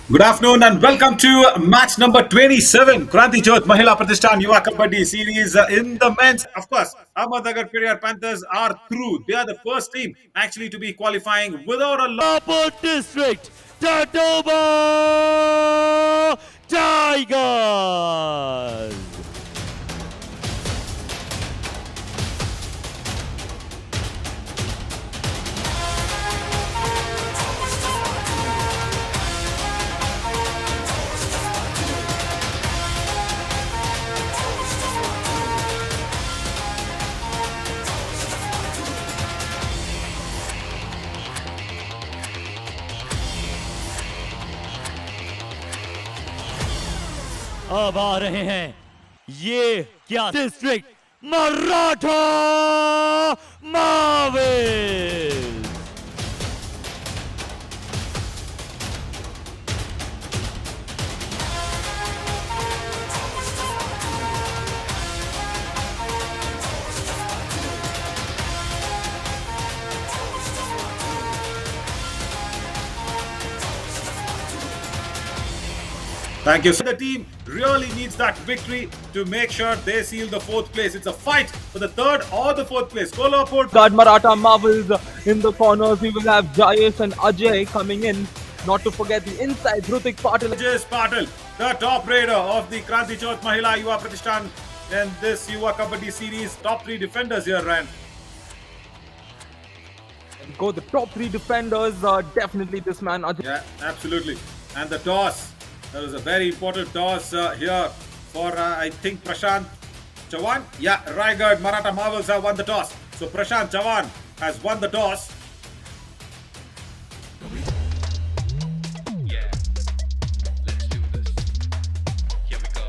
Good afternoon and welcome to match number 27, Kranti Jyot Mahila Pratishthan Yuva Kabaddi series in the men's. Of course, Ahmednagar Periyar Panthers are through. They are the first team actually to be qualifying without a loss. Kolhapur district, Tatoba Tigers. अब आ रहे हैं ये क्या district Maratha माविल। Thank you. So the team really needs that victory to make sure they seal the fourth place. It's a fight for the third or the fourth place. Kolhapur. Maratha Marvels in the corners. We will have Jayesh and Ajay coming in. Not to forget the inside, Hrutik Patil. Ajay Patil, the top raider of the Kranti Jyot Mahila Yuva Pratishthan in this Yuva Kabaddi series. Top three defenders here, Ryan. Go the top three defenders. Definitely this man, Ajay. Yeah, absolutely. And the toss. That was a very important toss here for, I think, Prashant Chavan. Yeah, Raigad Maratha Marvels have won the toss. So Prashant Chavan has won the toss. Yeah, let's do this. Here we go.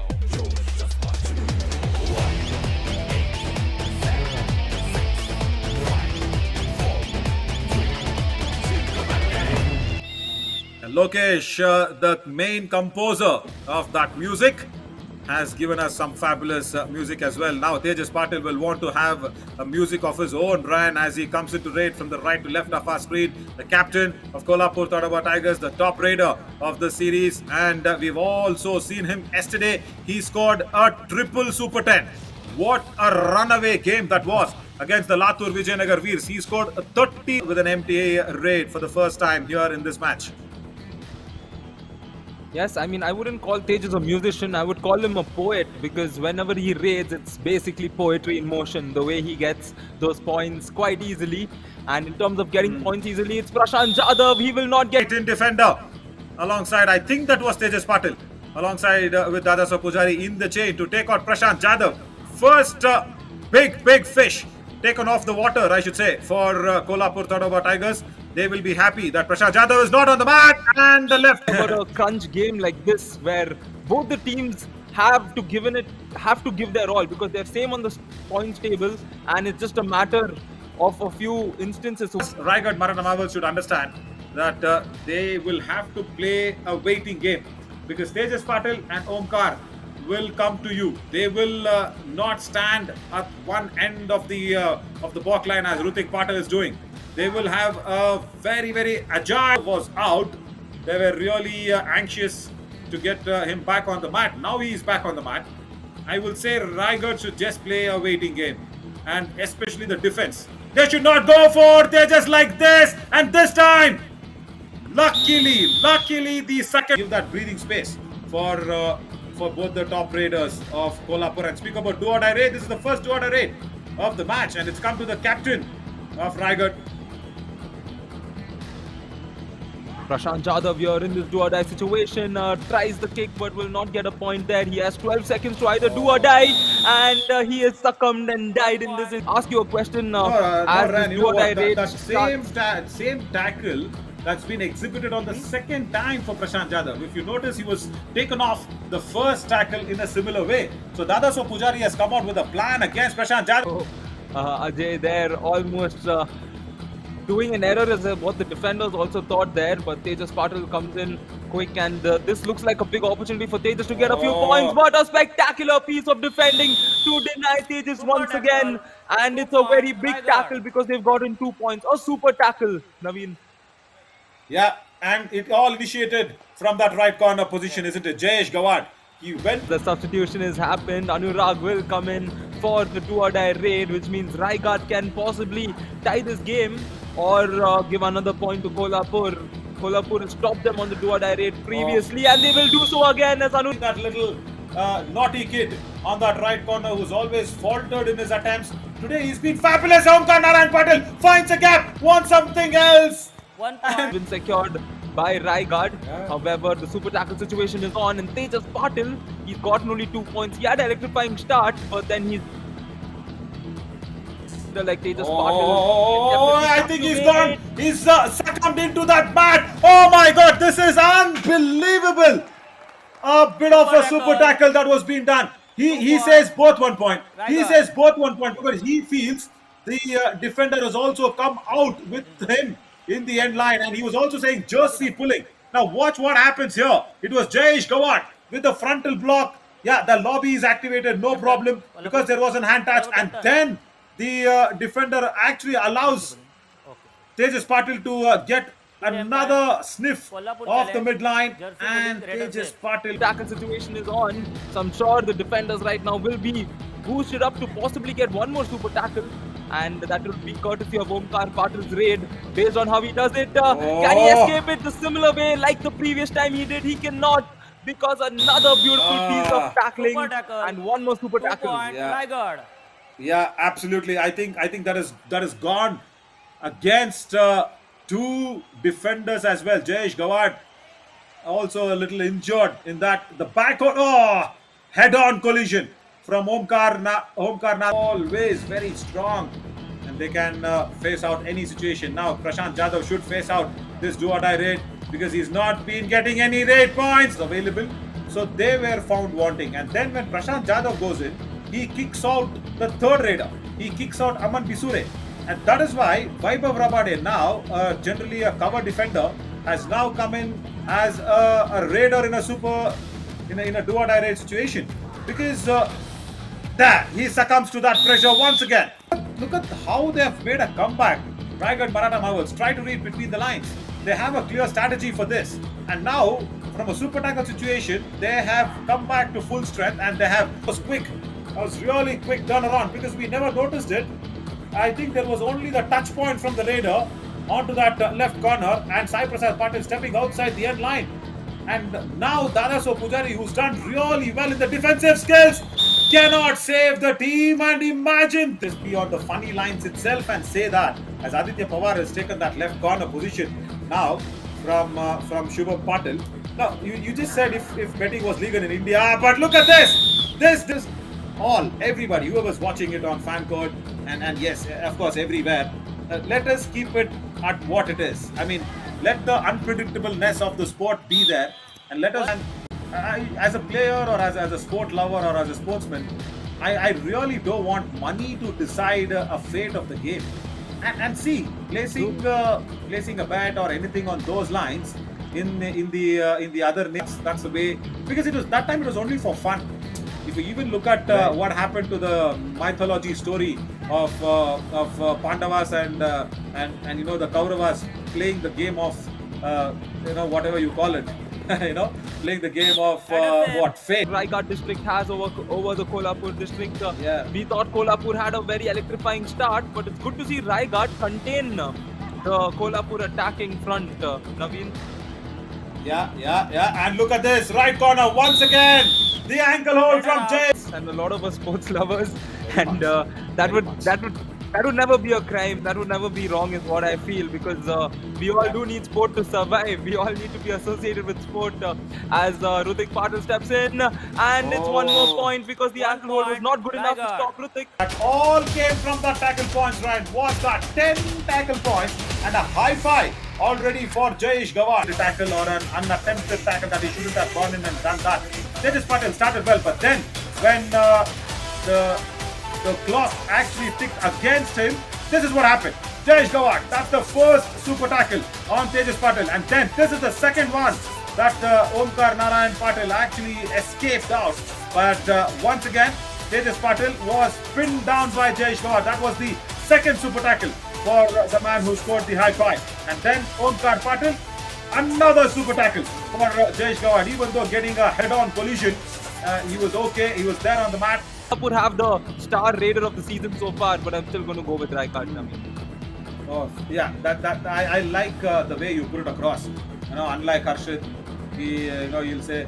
Lokesh, the main composer of that music, has given us some fabulous music as well. Now Tejas Patil will want to have a music of his own, Ryan, as he comes into raid from the right to left of our screen. The captain of Kolhapur Tatoba Tigers, the top raider of the series, and we've also seen him yesterday. He scored a triple Super 10. What a runaway game that was against the Latur Vijayanagar Veers. He scored a 30 with an MTA raid for the first time here in this match. Yes, I mean, I wouldn't call Tejas a musician. I would call him a poet, because whenever he raids, it's basically poetry in motion. The way he gets those points quite easily. And in terms of getting points easily, it's Prashant Jadhav. He will not get in defender alongside, I think that was Tejas Patil, alongside with Dadasaw Pujari in the chain to take out Prashant Jadhav. First big fish taken off the water, I should say, for Kolhapur Tatoba Tigers. They will be happy that Prashant Jadhav is not on the mat, and the left. For a crunch game like this, where both the teams have to give their all, because they're same on the points table, and it's just a matter of a few instances. Raigad Maratha Marvels should understand that they will have to play a waiting game, because Tejas Patil and Omkar will come to you. They will not stand at one end of the balk line as Hrutik Patil is doing. They will have a very agile. Was out. They were really anxious to get him back on the mat. Now he is back on the mat. I will say Raigad should just play a waiting game, and especially the defense. They should not go for Tejas like this. And this time, luckily, the second give that breathing space for both the top raiders of Kolhapur. And speak about do-or-die raid. This is the first do-or-die raid of the match, and it's come to the captain of Raigad. Prashant Jadhav here in this do-or-die situation, tries the kick but will not get a point there. He has 12 seconds to either do or die, and he has succumbed and died in this. Ask you a question, as this do-or-die raid that same tackle that's been exhibited on the second time for Prashant Jadhav. If you notice, he was taken off the first tackle in a similar way. So Dadasaw Pujari has come out with a plan against Prashant Jadhav. Ajay there almost doing an error is what the defenders also thought there, but Tejas Patil comes in quick, and this looks like a big opportunity for Tejas to get a few points, but a spectacular piece of defending to deny Tejas once again, and it's a very big tackle because they've gotten 2 points. A super tackle, Naveen. Yeah, And it all initiated from that right corner position, isn't it? Jayesh Gawad. He went. The substitution has happened. Anurag will come in for the do-or-die raid, which means Raigad can possibly tie this game or give another point to Kolhapur. Kolhapur has stopped them on the do-or-die raid previously, and they will do so again as Anurag. That little naughty kid on that right corner who's always faltered in his attempts. Today he's been fabulous. Omkar Narayan Patil finds a gap, wants something else. 1 point. Been secured by Raigad. However, the super tackle situation is on, and Tejas Patil, he's gotten only 2 points. He had an electrifying start, but then he's like Tejas Patil. Oh, I think he's gone. He's succumbed into that bat. Oh my God, this is unbelievable. A bit of a super tackle that was being done. He says both 1 point. He says both 1 point because he feels the defender has also come out with him in the end line, and he was also saying jersey pulling. Now watch what happens here. It was Jayesh Gawad with the frontal block. Yeah, the lobby is activated, no problem, because there was a hand touch, and then the defender actually allows Tejas Patil to get another sniff off the midline, and Tejas Patil. Tackle situation is on, so I'm sure the defenders right now will be boosted up to possibly get one more super tackle, and that will be courtesy of Omkar Patil's raid based on how he does it. Can he escape it the similar way like the previous time he did? He cannot, because another beautiful piece of tackling and one more super tackle. Raigad. Yeah, absolutely. I think that is gone against two defenders as well. Jayesh Gawad also a little injured in that. The backward head-on collision from Omkar always very strong, and they can face out any situation. Now Prashant Jadhav should face out this do-or-die raid because he's not been getting any raid points available, so they were found wanting. And then when Prashant Jadhav goes in, he kicks out the third raider. He kicks out Aman Bisure, and that is why Vaibhav Rabade, now generally a cover defender, has now come in as a raider in a do-or-die raid situation, because that he succumbs to that pressure once again. Look at how they have made a comeback. Raigad Maratha Marvels try to read between the lines. They have a clear strategy for this, and now from a super tackle situation, they have come back to full strength, and they have was really quick turnaround, because we never noticed it. I think there was only the touch point from the raider onto that left corner, and Sai Prasad Patil stepping outside the end line. And now Dadaso Pujari, who's done really well in the defensive skills, cannot save the team. And imagine this beyond the funny lines itself, and say that as Aditya Pawar has taken that left corner position now from Shubham Patil. Now you just said if betting was legal in India, but look at this everybody whoever's watching it on fan code and yes, of course, everywhere, let us keep it at what it is. I mean, let the unpredictableness of the sport be there, and let us, as a player or as a sport lover or as a sportsman, I really don't want money to decide a fate of the game. And see, placing a bet or anything on those lines in the other names, that's the way, because it was only for fun. If you even look at what happened to the mythology story of Pandavas and the Kauravas playing the game of whatever you call it, playing the game of fate. Raigad district has over the Kolhapur district. We thought Kolhapur had a very electrifying start, but it's good to see Raigad contain the Kolhapur attacking front. Naveen. Yeah. And look at this right corner once again. The ankle hold from Jay. And a lot of us sports lovers, and that would never be a crime. That would never be wrong, is what I feel, because we all do need sport to survive. We all need to be associated with sport. As Rutik Patil steps in, and it's one more point because the ankle hold was not good enough to stop Rutik. That all came from the tackle points, right? Was that 10 tackle points and a high five already for Jayesh Gawad. A tackle or an unattempted tackle that he shouldn't have gone in and done that. Tejas Patil started well, but then when the clock actually ticked against him, this is what happened. Jayesh Gawad, that's the first super tackle on Tejas Patil, and then this is the second one that Omkar Narayan Patil actually escaped out. But once again, Tejas Patil was pinned down by Jayesh Gawad. That was the second super tackle for the man who scored the high five. And then Omkar Patil Another super tackle for Jayesh Gawad. Even though getting a head-on collision, he was okay. He was there on the mat. Kolhapur have the star raider of the season so far, but I'm still going to go with Raigad. Oh, yeah, I like the way you put it across. You know, unlike Harshit, you'll say,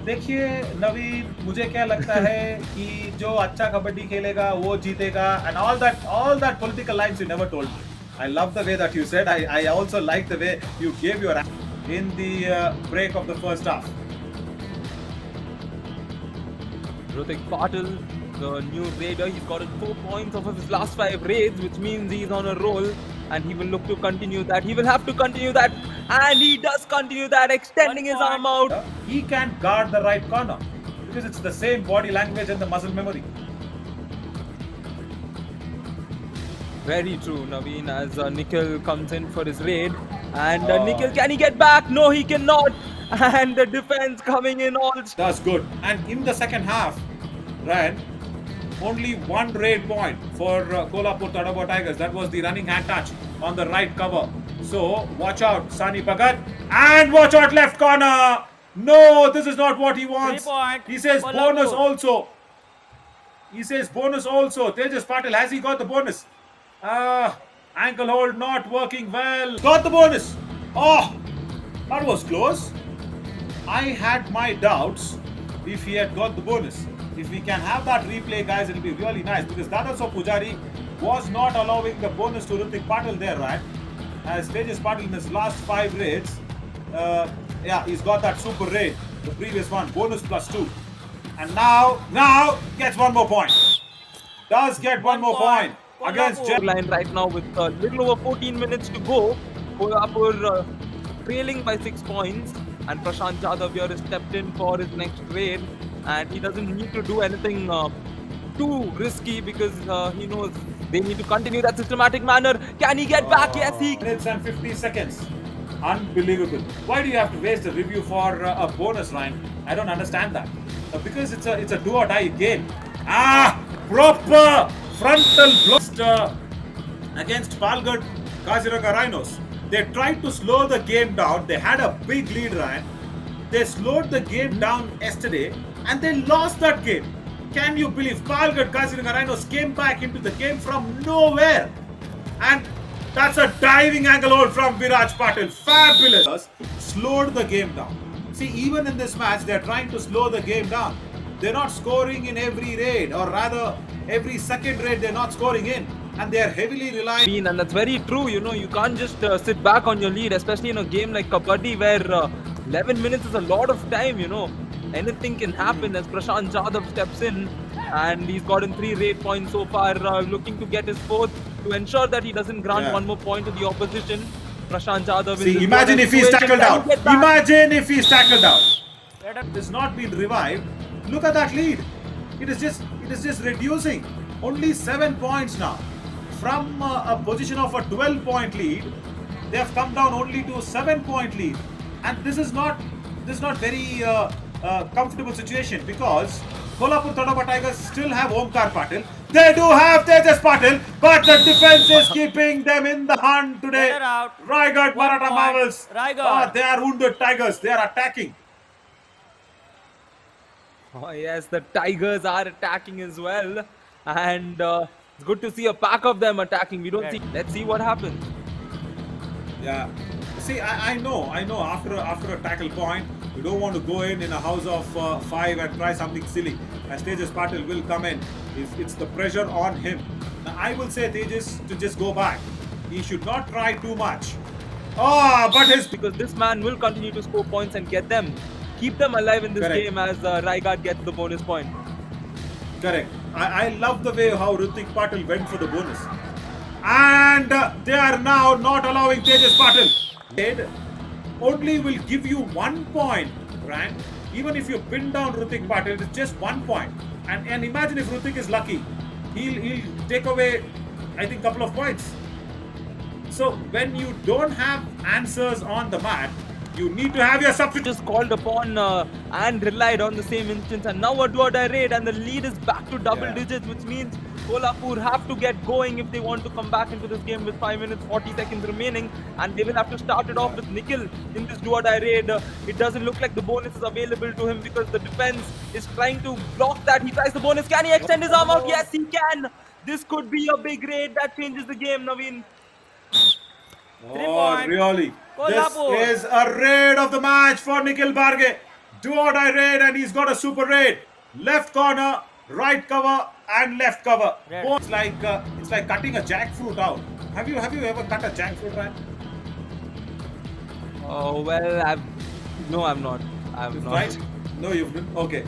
देखिए नवीन, मुझे क्या लगता है कि जो अच्छा कबड्डी खेलेगा वो जीतेगा, and all that political lines you never told me. I love the way that you said. I also like the way you gave your in the break of the first half. Hrithik Patil, the new raider, he's gotten 4 points off of his last 5 raids, which means he's on a roll and he will look to continue that. He will have to continue that, and he does continue that, extending his arm out. He can guard the right corner because it's the same body language and the muscle memory. Very true, Naveen, as Nikhil comes in for his raid. And Nikhil, can he get back? No, he cannot. And the defense coming in all. That's good. And in the second half, Ryan, only one raid point for Kolhapur Tadaba Tigers. That was the running hand touch on the right cover. So, watch out, Sani Bhagat. And watch out, left corner. No, this is not what he wants. He says bonus also. He says bonus also. Tejas Patil, has he got the bonus? Ankle hold not working well. Got the bonus. Oh, that was close. I had my doubts if he had got the bonus. If we can have that replay, guys, it'll be really nice, because Dadaso Pujari was not allowing the bonus to Hrithik Patil there, right? As Tejas Patil in his last 5 raids, yeah, he's got that super raid, the previous one, bonus +2. And now gets one more point. Does get one more point. Against line right now with a little over 14 minutes to go. Kolhapur trailing by 6 points, and Prashant Jadhav here is stepped in for his next raid, and he doesn't need to do anything too risky, because he knows they need to continue that systematic manner. Can he get back? Yes, he can. Minutes and 50 seconds. Unbelievable. Why do you have to waste a review for a bonus, Ryan? I don't understand that. Because it's a do or die game. Proper frontal block against Palgad Kaziraga Rhinos. They tried to slow the game down. They had a big lead, Ryan. They slowed the game down yesterday and they lost that game. Can you believe? Palgad Kaziraga Rhinos came back into the game from nowhere. And that's a diving angle hold from Viraj Patil. Fabulous. Slowed the game down. See, even in this match, they're trying to slow the game down. They're not scoring in every raid, or rather, every second raid they're not scoring in. And they're heavily relying. And that's very true. You know, you can't just sit back on your lead, especially in a game like Kabaddi, where 11 minutes is a lot of time, you know. Anything can happen as Prashant Jadhav steps in, and he's gotten 3 raid points so far, looking to get his 4th to ensure that he doesn't grant one more point to the opposition. Prashant Jadhav. See, imagine if he's tackled out. Imagine if he's tackled out. It's not been revived. Look at that lead. It is just reducing. Only 7 points now. From a position of a 12-point lead, they have come down only to a 7-point lead. And this is not very comfortable situation, because Kolhapur Tadaba Tigers still have Omkar Patil. They do have Tejas Patil, but the defense is keeping them in the hunt today. Raigad Maratha Marvels. They are wounded Tigers. They are attacking. Oh yes, the Tigers are attacking as well, and it's good to see a pack of them attacking. We don't see. Let's see what happens. Yeah. See, I know. After a tackle point, you don't want to go in a house of 5 and try something silly. As Tejas Patil will come in, it's the pressure on him. Now, I will say Tejas to just go back. He should not try too much. Because this man will continue to score points and get them, keep them alive in this game, as Raigad gets the bonus point. Correct. I love the way how Hrithik Patil went for the bonus. And they are now not allowing Tejas Patil. Only will give you 1 point, right? Even if you pin down Hrithik Patil, it's just 1 point. And imagine if Hrithik is lucky, he'll take away, I think, a couple of points. So when you don't have answers on the mat, you need to have your substitute. Just called upon and relied on the same instance, and now a do or die raid, and the lead is back to double digits, which means Kolhapur have to get going if they want to come back into this game with 5 minutes 40 seconds remaining, and they will have to start it off with Nikhil in this do-or-die raid. It doesn't look like the bonus is available to him because the defense is trying to block that. He tries the bonus. Can he extend his arm out? Yes, he can. This could be a big raid that changes the game, Naveen. Oh, really? Kolhapur. This is a raid of the match for Nikhil Barge. Do-or-die raid, and he's got a super raid. Left corner, right cover, and left cover. Red. It's like cutting a jackfruit out. Have you ever cut a jackfruit, Ryan? Oh well, no, I'm not. I'm not. Right? No, you've been. Okay.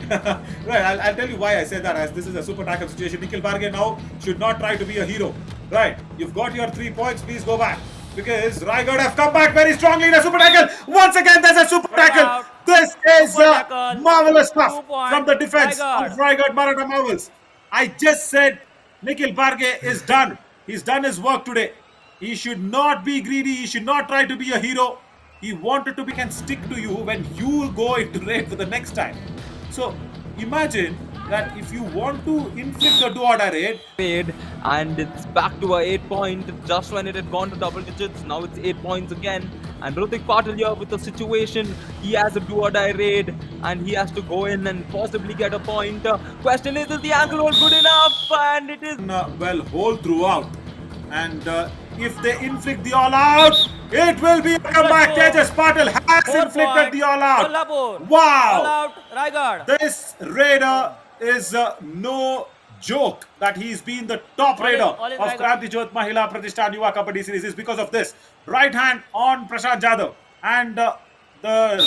Right, I'll tell you why I said that, as this is a super tackle situation. Nikhil Barge now should not try to be a hero. Right, you've got your 3 points, please go back. Because Raigad have come back very strongly in a super tackle. Once again, there's a super tackle. This is marvelous stuff from the defense of Raigad Maratha Marvels. I just said Nikhil Barge is done. He's done his work today. He should not be greedy. He should not try to be a hero. He wanted to be can stick to you when you go into raid for the next time. So imagine that if you want to inflict a do-or-die raid, and it's back to a 8-point just when it had gone to double digits. Now it's 8 points again, and Hrithik Patil here with the situation. He has a do-or-die raid and he has to go in and possibly get a point. Question is the angle hold good enough? And it is well, hold throughout. And if they inflict the all-out, it will be a comeback. Tejas Patil has inflicted the all-out. Kolhapur. Wow! All-out Raigad. This raider is no joke. That he's been the top raider of Raigad. Kranti Jyot Mahila Pratishthan Yuva Kabaddi series is because of this. Right hand on Prashant Jadhav. And the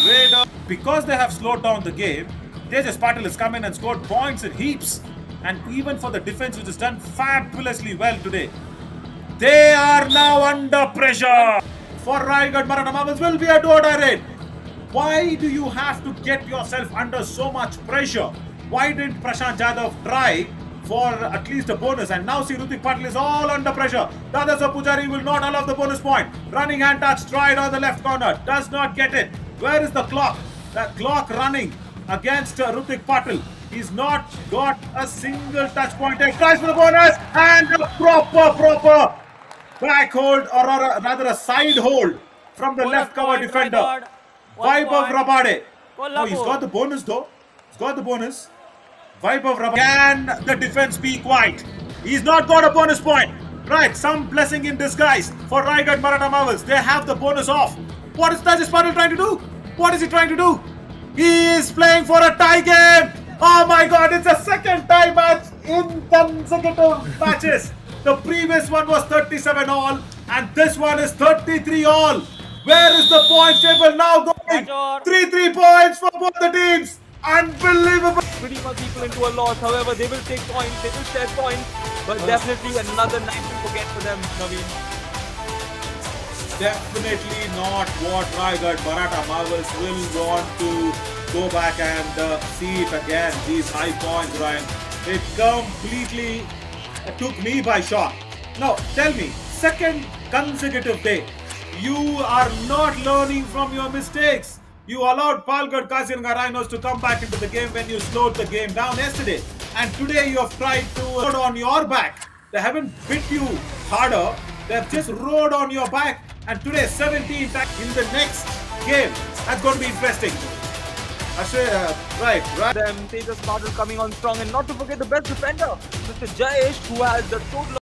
raider, because they have slowed down the game, Tejas Patil has come in and scored points in heaps. And even for the defense, which has done fabulously well today, they are now under pressure. For Raigad Maratha Marvels will be a do-or-die raid. Why do you have to get yourself under so much pressure? Why didn't Prashant Jadhav try for at least a bonus? And now see, Hrithik Patil is all under pressure. Dadasa Pujari will not allow the bonus point. Running hand touch tried on the left corner. Does not get it. Where is the clock? The clock running against Hrithik Patil. He's not got a single touch point. He tries for the bonus and a proper back hold, or rather a side hold from the left cover defender. Vaibhav Rabade. Oh, he's got the bonus though. He's got the bonus. Vaibhav Rabade. Can the defense be quiet? He's not got a bonus point. Right, some blessing in disguise for Raigad Maratha Marvels. They have the bonus off. What is Tejas Patil trying to do? What is he trying to do? He is playing for a tie game. Oh my God, it's a second tie match in consecutive matches. The previous one was 37 all and this one is 33 all. Where is the points table now going? 3 points for both the teams. Unbelievable. pretty much equal into a loss. However, they will take points, they will share points, but definitely another night to forget for them, Naveen. Definitely not what Raigad Maratha Marvels will want to go back and see it again. These high points, Ryan. It completely took me by shock. Now, tell me, second consecutive day, you are not learning from your mistakes. You allowed Palgad Kaziranga Rhinos to come back into the game when you slowed the game down yesterday. And today you have tried to rode on your back. They haven't bit you harder. They have just rode on your back. And today 17 in the next game. That's going to be interesting. Right. Them, Tejas Patil coming on strong, and not to forget the best defender, Mr. Jayesh, who has a total